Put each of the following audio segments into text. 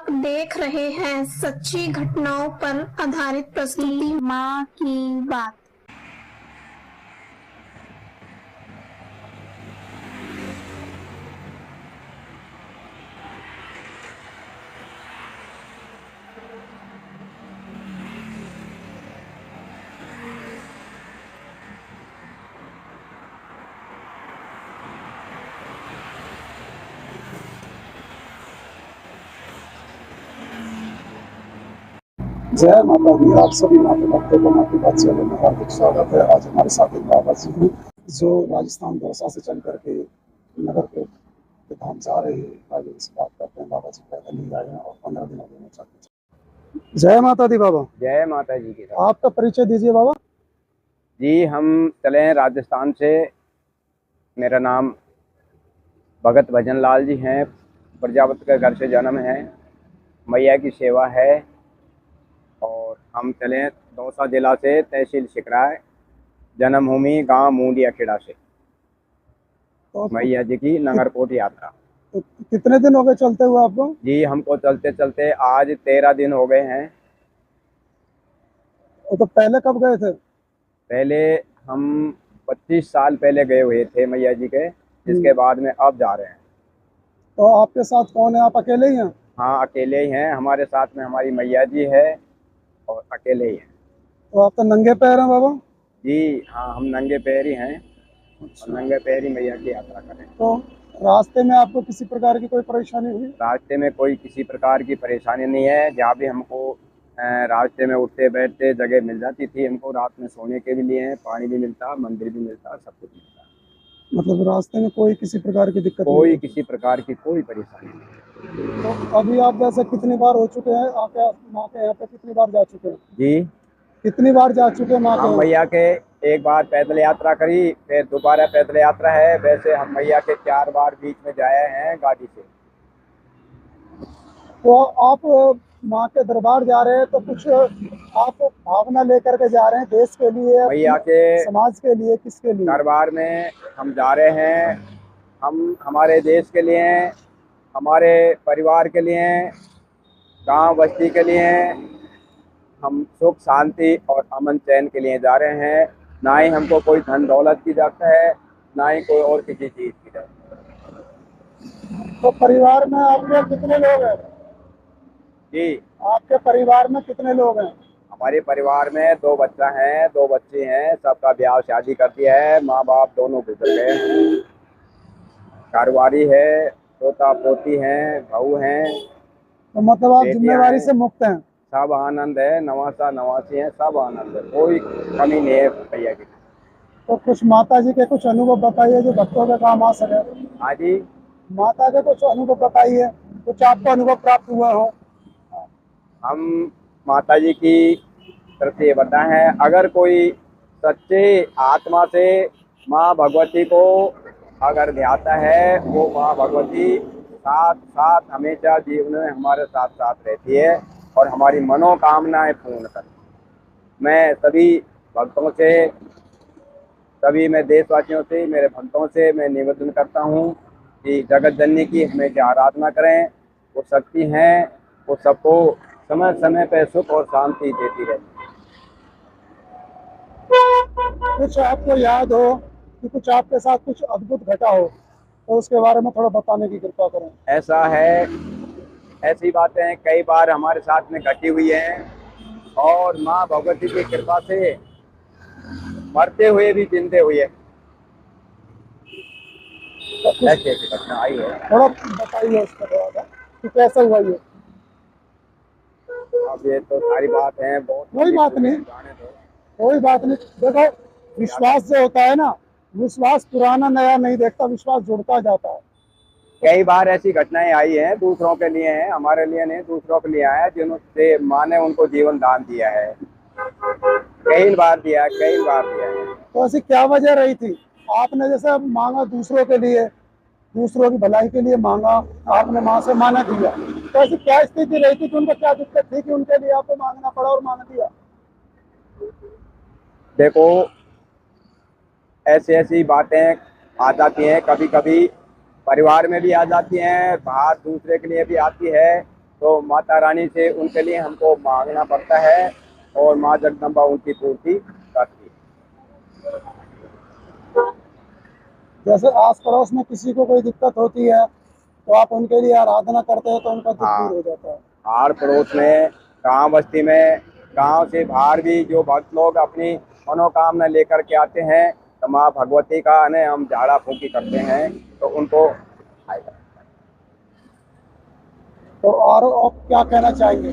आप देख रहे हैं सच्ची घटनाओं पर आधारित प्रस्तुति माँ की बात। जय माता दी। आप सभी माता भक्तों को माँ की बात चैनल में हार्दिक स्वागत है। आज हमारे साथ एक बाबा जी हैं जो राजस्थान दौसा से चल करके नगर के धाम जा रहे हैं। आगे इस बात करते हैं। बाबा जी पैदल ही आए हैं और 15 दिन हो गए हैं। जय माता दी बाबा। जय माता जी की। आपका परिचय दीजिए बाबा जी। हम चले हैं राजस्थान से। मेरा नाम भगत भजन लाल जी हैं। प्रजापति के घर से जन्म है, मैया की सेवा है। और हम चले हैं दौसा जिला से, तहसील सिकराय, जन्मभूमि गांव मूंडिया खेड़ा से। तो मैया जी की नगरकोट यात्रा। तो कितने दिन हो गए चलते हुए आपको? जी, हमको चलते चलते आज 13 दिन हो गए हैं। तो पहले कब गए थे? पहले हम 25 साल पहले गए हुए थे मैया जी के, जिसके बाद में अब जा रहे हैं। तो आपके साथ कौन है? आप अकेले ही हैं? हाँ, अकेले ही हैं। हमारे साथ में हमारी मैया जी है और अकेले ही हैं। तो आप तो नंगे पैर हैं बाबा? जी हाँ, हम नंगे पैर ही हैं और नंगे पैर ही मैया की यात्रा करें। तो रास्ते में आपको किसी प्रकार की कोई परेशानी हुई? रास्ते में कोई किसी प्रकार की परेशानी नहीं है। जहाँ भी हमको रास्ते में उठते बैठते जगह मिल जाती थी, हमको रात में सोने के भी लिए पानी भी मिलता, मंदिर भी मिलता, सब कुछ मिलता। मतलब रास्ते में कोई किसी प्रकार की दिक्कत कोई नहीं? किसी प्रकार की कोई परेशानी नहीं। तो अभी आप जैसे कितनी बार हो चुके हैं? आप माँ के यहाँ पे कितनी बार जा चुके हैं? जी, कितनी बार जा चुके हैं माँ के हम यहाँ? मैया के एक बार पैदल यात्रा करी, फिर दोबारा पैदल यात्रा है। वैसे हम मैया के 4 बार बीच में जाए हैं गाड़ी से। तो आप माँ के दरबार जा रहे हैं तो कुछ आप भावना लेकर के जा रहे हैं देश के लिए, मैया के समाज के लिए, किसके लिए? दरबार में हम जा रहे हैं। हम हमारे देश के लिए, हमारे परिवार के लिए, गांव बस्ती के लिए, हम सुख शांति और अमन चैन के लिए जा रहे हैं। ना ही हमको कोई धन दौलत की जरूरत है, ना ही कोई और किसी चीज की जरूरत है। तो परिवार में आपके कितने लोग हैं? जी, आपके परिवार में कितने लोग हैं? हमारे परिवार में 2 बच्चा हैं, 2 बच्चे हैं। सबका ब्याह शादी कर दिया है। माँ बाप दोनों गुजर गए हैं। कारोबारी है, पोता पोती हैं, बहू हैं। तो मतलब आप जिम्मेवारी से मुक्त हैं? सब आनंद है। नवासा नवासी है, सब आनंद है, कोई कमी नहीं है भैया की। तो कुछ माता जी के कुछ अनुभव बताइए जो भक्तों के काम आ सके। हाँ जी, माता के कुछ अनुभव बताइए, कुछ आपको अनुभव प्राप्त हुआ हो। हम माता जी की तरफ से ये बताए हैं, अगर कोई सच्चे आत्मा से माँ भगवती को अगर ध्याता है, वो माँ भगवती साथ साथ हमेशा जीवन में हमारे साथ साथ रहती है और हमारी मनोकामनाएं पूर्ण करती। मैं सभी भक्तों से, सभी मैं देशवासियों से, मेरे भक्तों से मैं निवेदन करता हूँ कि जगत जननी की हमेशा आराधना करें। वो शक्ति हैं, वो सबको समय समय पे सुख और शांति देती रहती है। कुछ आपको याद हो कि कुछ आपके साथ कुछ अद्भुत घटा हो तो उसके बारे में थोड़ा बताने की कृपा करें। ऐसा है, ऐसी बातें कई बार हमारे साथ में घटी हुई हैं और माँ भगवती की कृपा से मरते हुए भी जिंदे हुए ऐसी ऐसी घटना आई है। थोड़ा बताइए उसका थोड़ा सा कि कैसे हुआ ये। अब ये तो सारी बात है, बहुत कोई बात नहीं, कोई बात नहीं। देखो, विश्वास जो होता है ना, विश्वास पुराना नया नहीं देखता, विश्वास जुड़ता जाता है। कई बार ऐसी घटनाएं आई हैं, दूसरों के लिए हैं, हमारे लिए नहीं, दूसरों के लिए आया, जिन्होंने माँ ने उनको जीवन दान दिया है। कई बार दिया है। तो ऐसी क्या वजह रही थी? आपने जैसे मांगा दूसरों के लिए, दूसरों की भलाई के लिए मांगा, आपने माँ से माना दिया, तो ऐसी क्या स्थिति रही थी कि उनको क्या दिक्कत थी कि उनके लिए आपको मांगना पड़ा और मांग दिया? देखो, ऐसी बातें आ जाती हैं, कभी कभी परिवार में भी आ जाती हैं, बाहर दूसरे के लिए भी आती है। तो माता रानी से उनके लिए हमको मांगना पड़ता है और माँ जगदम्बा उनकी पूर्ति करती है। जैसे आस पड़ोस में किसी को कोई दिक्कत होती है तो आप उनके लिए आराधना करते हैं तो उनका दुख हाँ। दूर हो जाता है। आड़ पड़ोस में, गांव बस्ती में, गांव से बाहर भी जो भक्त लोग अपनी मनोकामना लेकर के आते हैं तो माँ भगवती का ने हम झाड़ा फूंकी करते हैं तो उनको आएगा। तो और आप क्या कहना चाहेंगे?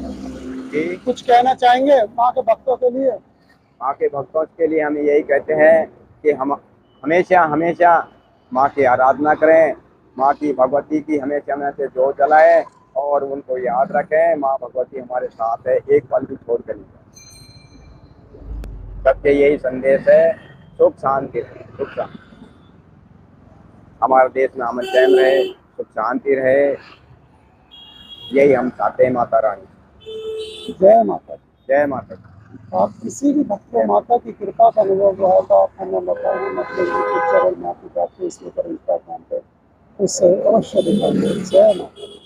कि कुछ कहना चाहेंगे माँ के भक्तों के लिए? माँ के भक्तों के लिए हम यही कहते हैं कि हम हमेशा हमेशा माँ की आराधना करें, माँ की भगवती की हमेशा में से जोत जलाएं और उनको याद रखें। माँ भगवती हमारे साथ है, एक पल भी छोड़ कर नहीं जाए। सबके यही संदेश है, सुख शांति रहे, सुख शांति। हमारे देश में अमन चैन रहे, सुख शांति रहे, यही हम चाहते हैं माता रानी। जय माता दी। जय माता दी। आप किसी भी भक्त को माता की कृपा का अनुभव हुआ है तो आप हमें बताएं, मतलब यूट्यूब चैनल माँ की बात इसके ऊपर इंस्टाग्राम पे उससे अवश्य दिखाइए। जय माता दी।